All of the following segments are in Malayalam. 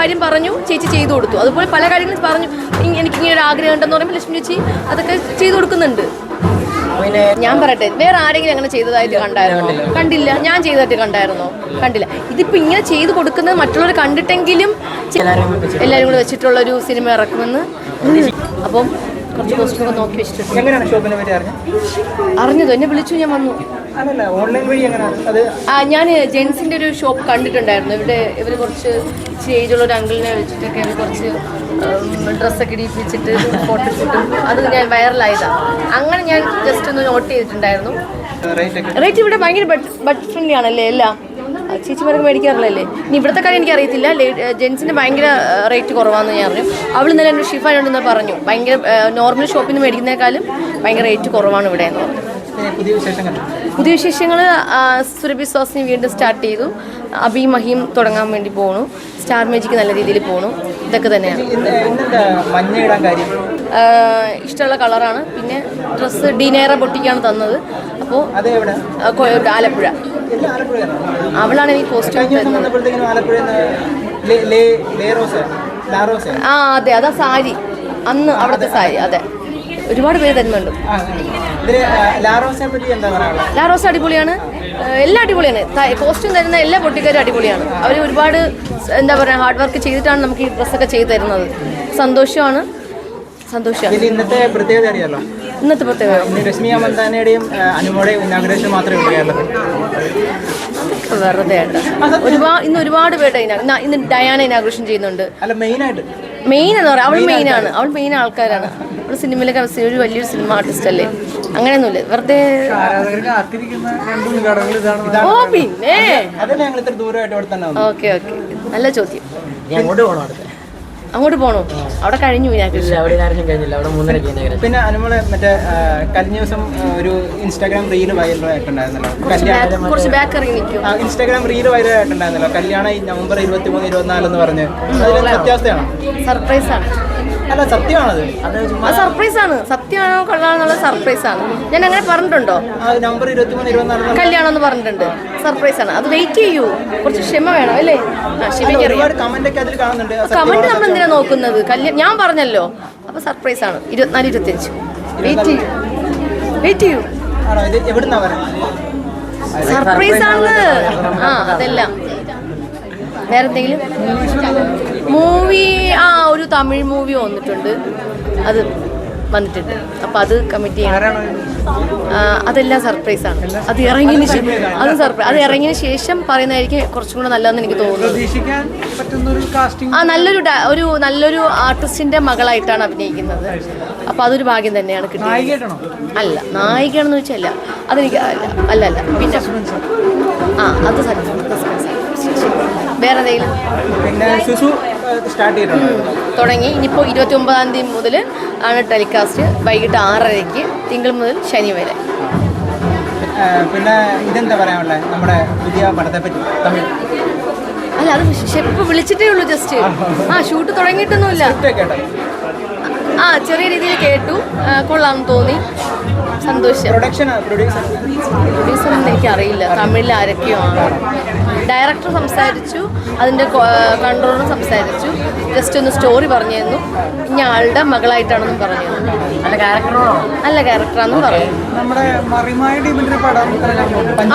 കാര്യം പറഞ്ഞു, ചേച്ചി ചെയ്തു കൊടുത്തു. അതുപോലെ പല കാര്യങ്ങളും പറഞ്ഞു, എനിക്കിങ്ങനെ ഒരു ആഗ്രഹം ഉണ്ടെന്ന് പറയുമ്പോൾ ലക്ഷ്മി ചേച്ചി അതൊക്കെ ചെയ്തു കൊടുക്കുന്നുണ്ട്. ഞാൻ പറയട്ടെ, വേറെ ആരെങ്കിലും അങ്ങനെ ചെയ്തതായിട്ട് കണ്ടായിരുന്നോ? കണ്ടില്ല. ഞാൻ ചെയ്തതായിട്ട് കണ്ടായിരുന്നോ? കണ്ടില്ല. ഇതിപ്പോൾ ഇങ്ങനെ ചെയ്തു കൊടുക്കുന്നത് മറ്റുള്ളവർ കണ്ടിട്ടെങ്കിലും എല്ലാവരും കൂടെ വെച്ചിട്ടുള്ളൊരു സിനിമ ഇറക്കുമെന്ന്. അപ്പം കുറച്ച് പോസ്റ്ററൊക്കെ നോക്കി വെച്ചിട്ടുണ്ട്. അറിഞ്ഞതോ? എന്നെ വിളിച്ചു, ഞാൻ വന്നു. ഞാൻ ജെൻസിൻ്റെ ഒരു ഷോപ്പ് കണ്ടിട്ടുണ്ടായിരുന്നു. ഇവർ കുറച്ച് ഏജുള്ള ഒരു അങ്കിളിനെ വെച്ചിട്ടൊക്കെ കുറച്ച് ഡ്രസ്സൊക്കെ ഇടിപ്പിച്ചിട്ട് ഫോട്ടോഷൂട്ടും അത് ഞാൻ വൈറലായതാണ്. അങ്ങനെ ഞാൻ ജസ്റ്റ് ഒന്ന് നോട്ട് ചെയ്തിട്ടുണ്ടായിരുന്നു. റേറ്റ് ഇവിടെ ഭയങ്കര ബഡ്ജറ്റ് ഫ്രണ്ട്ലി ആണല്ലേ എല്ലാം. ചേച്ചിമാരൊക്കെ മേടിക്കാറില്ലല്ലേ? ഇനി ഇവിടുത്തെ കാര്യം എനിക്കറിയത്തില്ല. ജെൻസിൻ്റെ ഭയങ്കര റേറ്റ് കുറവാണെന്ന് ഞാൻ അറിഞ്ഞു. അവൾ ഇന്നലെ എൻ്റെ ഷിഫാനോടെന്ന് പറഞ്ഞു, ഭയങ്കര നോർമൽ ഷോപ്പിൽ നിന്ന് മേടിക്കുന്നതിനേക്കാളും ഭയങ്കര റേറ്റ് കുറവാണ് ഇവിടെ എന്ന് പറഞ്ഞു. പുതിയ വിശേഷങ്ങൾ സുരഭി സോസിനി വീണ്ടും സ്റ്റാർട്ട് ചെയ്തു. അബി മഹിയും തുടങ്ങാൻ വേണ്ടി പോണു. സ്റ്റാർ മേജിക്ക് നല്ല രീതിയിൽ പോണു. ഇതൊക്കെ തന്നെയാണ്. ഇഷ്ടമുള്ള കളറാണ്. പിന്നെ ഡ്രസ്സ് ഡിനേറ ബൊട്ടിക്കാണ് തന്നത്. അപ്പോൾ ആലപ്പുഴ അവളാണ് എനിക്ക് കോസ്റ്റ്യൂം തരുന്നത്. അതെ, അതാ സാരി. അന്ന് അവിടുത്തെ സാരി. അതെ, ഒരുപാട് പേര് തരുന്നുണ്ട്. ലാറോസ് അടിപൊളിയാണ്. എല്ലാം അടിപൊളിയാണ്. കോസ്റ്റ്യൂം തരുന്ന എല്ലാ പൊട്ടിക്കാരും അടിപൊളിയാണ്. അവർ ഒരുപാട് എന്താ പറയുക ഹാർഡ് വർക്ക് ചെയ്തിട്ടാണ് നമുക്ക് ഈ ഡ്രസ്സൊക്കെ ചെയ്ത് തരുന്നത്. സന്തോഷമാണ്. ഇന്നത്തെ പ്രത്യേകത വെറുതെ ഇന്ന് ഒരുപാട് പേരുടെ ഇന്ന് ഡയാന ഇനാഗ്രേഷൻ ചെയ്യുന്നുണ്ട്. മെയിൻ എന്ന് പറയാം, അവൾ മെയിനാണ്. അവൾ മെയിൻ ആൾക്കാരാണ്. അവൾ സിനിമയിലൊക്കെ ഒരു വലിയൊരു സിനിമ ആർട്ടിസ്റ്റ് അല്ലേ? അങ്ങനെയൊന്നുമില്ല, വെറുതെ. ഓ പിന്നെ ഓക്കെ ഓക്കെ, നല്ല ചോദ്യം. അങ്ങോട്ട് പോണോ? അവിടെ കഴിഞ്ഞു. പിന്നെ അനുമോളെ മറ്റേ കഴിഞ്ഞ ദിവസം ഒരു ഇൻസ്റ്റാഗ്രാം റീൽ വൈറലായിട്ടുണ്ടായിരുന്നല്ലോ. കുറച്ച് ബാക്ക് ഇറങ്ങി നിൽക്കും. ഇൻസ്റ്റാഗ്രാം റീൽ വൈറലായിട്ടുണ്ടായിരുന്നല്ലോ. കല്യാണം നവംബർ 23, 24 എന്ന് പറഞ്ഞ്. അതിൽ സത്യാവസ്ഥയാണോ? സർപ്രൈസ് ആണ്. അല്ല, സത്യമാണത്. അത് സർപ്രൈസ് ആണ്. സത്യമാണോ കള്ളാണെന്നുള്ള സർപ്രൈസ് ആണ്. ഞാൻ അങ്ങനെ പറഞ്ഞിട്ടുണ്ടോ? നവംബർ 23, 24 കല്യാണം എന്ന് പറഞ്ഞിട്ടുണ്ട്. സർപ്രൈസ് ആണ്. അത് വെയിറ്റ് ചെയ്യൂ, കുറച്ച് ക്ഷമ വേണം അല്ലേ? കമന്റ് നമ്മൾ എന്തിനാ നോക്കുന്നത്? ഞാൻ പറഞ്ഞല്ലോ. അപ്പൊ സർപ്രൈസ് ആണ്. 24, 25 വെയിറ്റ് ചെയ്യൂ. സർപ്രൈസ് ആണ്. അതെല്ലാം. വേറെ എന്തെങ്കിലും മൂവി? ഒരു തമിഴ് മൂവി വന്നിട്ടുണ്ട്. അത് വന്നിട്ടുണ്ട്. അപ്പം അത് കമ്മിറ്റ് ചെയ്യണം. അതെല്ലാം സർപ്രൈസാണ്. അത് ഇറങ്ങിയതിന് ശേഷം പറയുന്നതായിരിക്കും കുറച്ചും കൂടെ നല്ലതെന്ന് എനിക്ക് തോന്നുന്നത്. നല്ലൊരു ആർട്ടിസ്റ്റിന്റെ മകളായിട്ടാണ് അഭിനയിക്കുന്നത്. അപ്പോൾ അതൊരു ഭാഗ്യം തന്നെയാണ് കിട്ടിയത്. അല്ല, നായികയാണെന്ന് വെച്ചല്ല, അതെനിക്ക് അല്ല. പിന്നെ അത് വേറെ എന്തെങ്കിലും തുടങ്ങി. ഇനിയിപ്പോൾ 29-ാം തീയതി മുതൽ ആണ് ടെലികാസ്റ്റ്. വൈകിട്ട് 6:30-ക്ക് തിങ്കൾ മുതൽ ശനി വരെ. പിന്നെ ഇതെന്താ പറയാനുള്ളത് നമ്മുടെ പുതിയ പടത്തെ പറ്റി? തമിഴ് അല്ല, അത് ഷെഫ് വിളിച്ചിട്ടേ ഉള്ളൂ. ജസ്റ്റ് ഷൂട്ട് തുടങ്ങിയിട്ടൊന്നുമില്ല. ചെറിയ രീതിയിൽ കേട്ടു. കൊള്ളാമെന്ന് തോന്നി. സന്തോഷം. പ്രൊഡ്യൂസറൊന്നും എനിക്കറിയില്ല. തമിഴിൽ ആരൊക്കെയോ ആണ്. ഡയറക്ടർ സംസാരിച്ചു, അതിൻ്റെ കൺട്രോളറും സംസാരിച്ചു. ജസ്റ്റ് ഒന്ന് സ്റ്റോറി പറഞ്ഞു തന്നു. ഇനി ആളുടെ മകളായിട്ടാണെന്നും പറഞ്ഞു. നല്ല ക്യാരക്ടറാണെന്നും പറഞ്ഞു.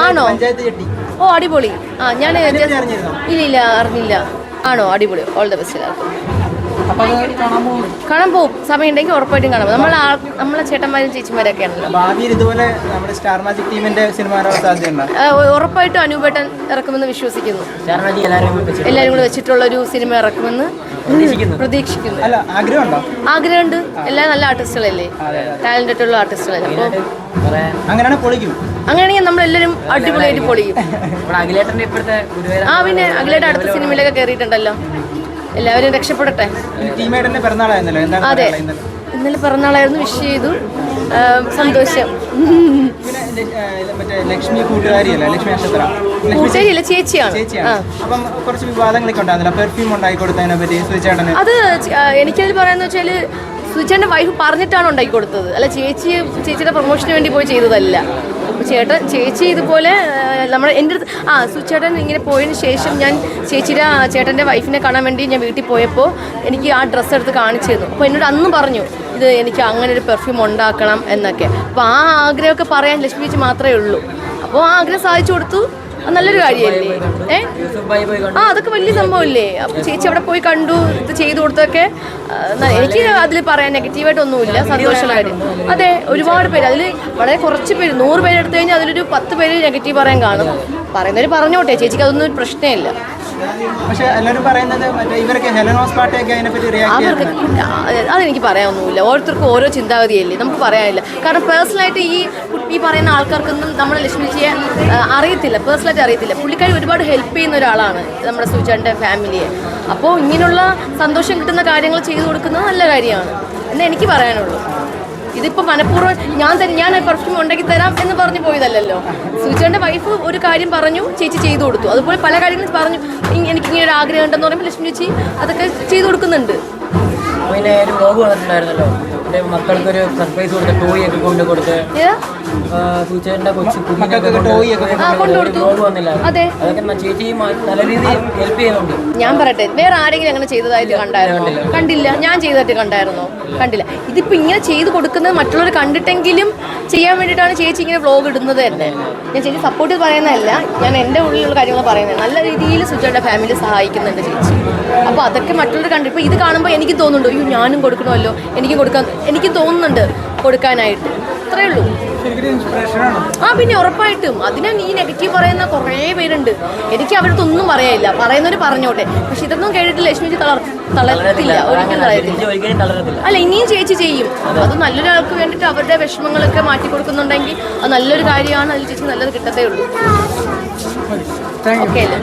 ആണോ? ഓ അടിപൊളി. ഞാൻ ഇല്ല അറിഞ്ഞില്ല. ആണോ? അടിപൊളി. All the best. കാണാൻ പോകും. സമയം ഉണ്ടെങ്കിൽ ഉറപ്പായിട്ടും കാണാം. നമ്മളെ ചേട്ടന്മാരും ചേച്ചിമാരൊക്കെയാണല്ലോ. ഉറപ്പായിട്ടും അനൂപേട്ടൻ ഇറക്കുമെന്ന് വിശ്വസിക്കുന്നു. എല്ലാവരും കൂടെ വെച്ചിട്ടുള്ളൊരു സിനിമ ഇറക്കുമെന്ന് പ്രതീക്ഷിക്കുന്നു. ആഗ്രഹമുണ്ട്. എല്ലാം നല്ല ആർട്ടിസ്റ്റുകളല്ലേ, ടാലന്റഡ് ഉള്ള ആർട്ടിസ്റ്റുകളല്ലേ. അപ്പോൾ അങ്ങനെയാണെങ്കിൽ നമ്മളെല്ലാവരും അടിപൊളിയായിട്ട് പൊളിക്കും. പിന്നെ അഖിലേട്ടൻ അടുത്ത സിനിമയിലൊക്കെ കയറിയിട്ടുണ്ടല്ലോ. എല്ലാവരും രക്ഷപ്പെടട്ടെ. അതെ, ഇന്നലെ പിറന്നാളായിരുന്നു. വിഷ് ചെയ്തു. സന്തോഷം. കൂട്ടുകാരിയല്ല, ചേച്ചിയാണ്. അത് എനിക്കതിൽ പറയാന്ന് വെച്ചാൽ സുചേട്ടൻ്റെ വൈഫ് പറഞ്ഞിട്ടാണ് ഉണ്ടാക്കി കൊടുത്തത്. അല്ല, ചേച്ചിയുടെ പ്രൊമോഷന് വേണ്ടി പോയി ചെയ്തതല്ല. ചേച്ചി ഇതുപോലെ നമ്മുടെ എൻ്റെ അടുത്ത് സുചേട്ടൻ ഇങ്ങനെ പോയതിന് ശേഷം ഞാൻ ചേട്ടൻ്റെ വൈഫിനെ കാണാൻ വേണ്ടി ഞാൻ വീട്ടിൽ പോയപ്പോൾ എനിക്ക് ആ ഡ്രസ്സ് എടുത്ത് കാണിച്ചു തന്നു. അപ്പോൾ എന്നോട് അന്ന് പറഞ്ഞു ഇത് എനിക്ക് അങ്ങനെ ഒരു പെർഫ്യൂം ഉണ്ടാക്കണം എന്നൊക്കെ. അപ്പോൾ ആ ആഗ്രഹമൊക്കെ പറയാൻ ലക്ഷ്മി ചേച്ചി മാത്രമേ ഉള്ളൂ. അപ്പോൾ ആ ആഗ്രഹം സാധിച്ചു കൊടുത്തു. നല്ലൊരു കാര്യമല്ലേ? അതൊക്കെ വലിയ സംഭവമല്ലേ? അപ്പം ചേച്ചി അവിടെ പോയി കണ്ടു, ഇത് ചെയ്തു കൊടുത്തൊക്കെ. എനിക്ക് അതിൽ പറയാൻ നെഗറ്റീവായിട്ടൊന്നുമില്ല, സന്തോഷമുള്ള കാര്യം. അതെ, ഒരുപാട് പേര്, അതിൽ വളരെ കുറച്ച് പേര്, 100 പേര് എടുത്തു കഴിഞ്ഞാൽ അതിലൊരു 10 പേര് നെഗറ്റീവ് പറയാൻ കാണും. പറയുന്നവർ പറഞ്ഞോട്ടെ, ചേച്ചിക്ക് അതൊന്നും ഒരു പ്രശ്നമില്ല. പക്ഷെ എല്ലാവരും പറയുന്നത് ഇവരൊക്കെ ഹെലനോസ് പാട്ടയൊക്കെ അതിനെപ്പറ്റി റിയാക്ട് അതെനിക്ക് പറയാനൊന്നുമില്ല. ഓരോരുത്തർക്കും ഓരോ ചിന്താഗതിയല്ലേ, നമുക്ക് പറയാനില്ല. കാരണം പേഴ്സണലായിട്ട് ഈ പറയുന്ന ആൾക്കാർക്കൊന്നും നമ്മുടെ ലക്ഷ്മിജിയെ അറിയത്തില്ല, പേഴ്സണലായിട്ട് അറിയത്തില്ല. പുള്ളിക്കാരി ഒരുപാട് ഹെൽപ്പ് ചെയ്യുന്ന ഒരാളാണ് നമ്മുടെ സുചേട്ടൻ്റെ ഫാമിലിയെ. അപ്പോൾ ഇങ്ങനെയുള്ള സന്തോഷം കിട്ടുന്ന കാര്യങ്ങൾ ചെയ്തു കൊടുക്കുന്നത് നല്ല കാര്യമാണ് എന്ന് എനിക്ക് പറയാനുള്ളൂ. ഇതിപ്പോൾ മനഃപൂർവ്വം ഞാൻ പെർഫ്യൂം ഉണ്ടാക്കി തരാം എന്ന് പറഞ്ഞു പോയതല്ലല്ലോ. സുചേട്ടൻ്റെ വൈഫ് ഒരു കാര്യം പറഞ്ഞു, ചേച്ചി ചെയ്തു കൊടുത്തു. അതുപോലെ പല കാര്യങ്ങളും പറഞ്ഞു, എനിക്കിങ്ങനെ ഒരു ആഗ്രഹം ഉണ്ടെന്ന് പറയുമ്പോൾ ലക്ഷ്മി ചേച്ചി അതൊക്കെ ചെയ്തു കൊടുക്കുന്നുണ്ട്. പിന്നെ ഒരു വ്ലോഗ് വന്നിട്ടുണ്ടായിരുന്നല്ലോ, എൻ്റെ മക്കൾക്കൊരു സർപ്രൈസ് കൊടുത്ത് ടോയ് ഒക്കെ കൊണ്ട് കൊടുത്ത് സുചേട്ടൻ്റെ കൊച്ചു വ്ലോഗ് വന്നില്ല. അതെ, അതൊക്കെ ചേച്ചി നല്ല രീതിയിൽ ഹെൽപ്പ് ചെയ്യുന്നുണ്ട്. ഞാൻ പറയട്ടെ, വേറെ ആരെങ്കിലും അങ്ങനെ ചെയ്തതായിട്ട് കണ്ടായിരുന്നോ? കണ്ടില്ല. ഞാൻ ചെയ്തതായിട്ട് കണ്ടായിരുന്നോ? കണ്ടില്ല. ഇതിപ്പോൾ ഇങ്ങനെ ചെയ്ത് കൊടുക്കുന്നത് മറ്റുള്ളവർ കണ്ടിട്ടെങ്കിലും ചെയ്യാൻ വേണ്ടിയിട്ടാണ് ചേച്ചി ഇങ്ങനെ വ്ലോഗ് ഇടുന്നത് തന്നെ. ഞാൻ ചേച്ചി സപ്പോർട്ട് ചെയ്ത് പറയുന്നതല്ല, ഞാൻ എൻ്റെ ഉള്ളിലുള്ള കാര്യങ്ങൾ പറയുന്നത്. നല്ല രീതിയിൽ സുചേട്ടൻ്റെ ഫാമിലി സഹായിക്കുന്നുണ്ട് ചേച്ചി. അപ്പോൾ അതൊക്കെ മറ്റുള്ളവർ കണ്ടു. ഇപ്പോൾ ഇത് കാണുമ്പോൾ എനിക്ക് തോന്നുന്നുണ്ട്, അയ്യോ ഞാനും കൊടുക്കണമല്ലോ, എനിക്ക് തോന്നുന്നുണ്ട് കൊടുക്കാനായിട്ട്. അത്രേ ഉള്ളൂ. പിന്നെ ഉറപ്പായിട്ടും അതിനാ ഈ നെഗറ്റീവ് പറയുന്ന കുറേ പേരുണ്ട്. എനിക്ക് അവരുടെ ഒന്നും പറയാനില്ല, പറയുന്നവർ പറഞ്ഞോട്ടെ. പക്ഷെ ഇതൊന്നും കേട്ടിട്ട് ലക്ഷ്മിജി തളരത്തില്ല, ഒരിക്കലും തളരത്തില്ല. അല്ല, ഇനിയും ചേച്ചി ചെയ്യും. അത് നല്ലൊരാൾക്ക് വേണ്ടിയിട്ട് അവരുടെ വിഷമങ്ങളൊക്കെ മാറ്റി കൊടുക്കുന്നുണ്ടെങ്കിൽ അത് നല്ലൊരു കാര്യമാണ്. അതിൽ ചേച്ചി നല്ലത് കിട്ടത്തേ ഉള്ളൂ. ഓക്കെ അല്ലേ?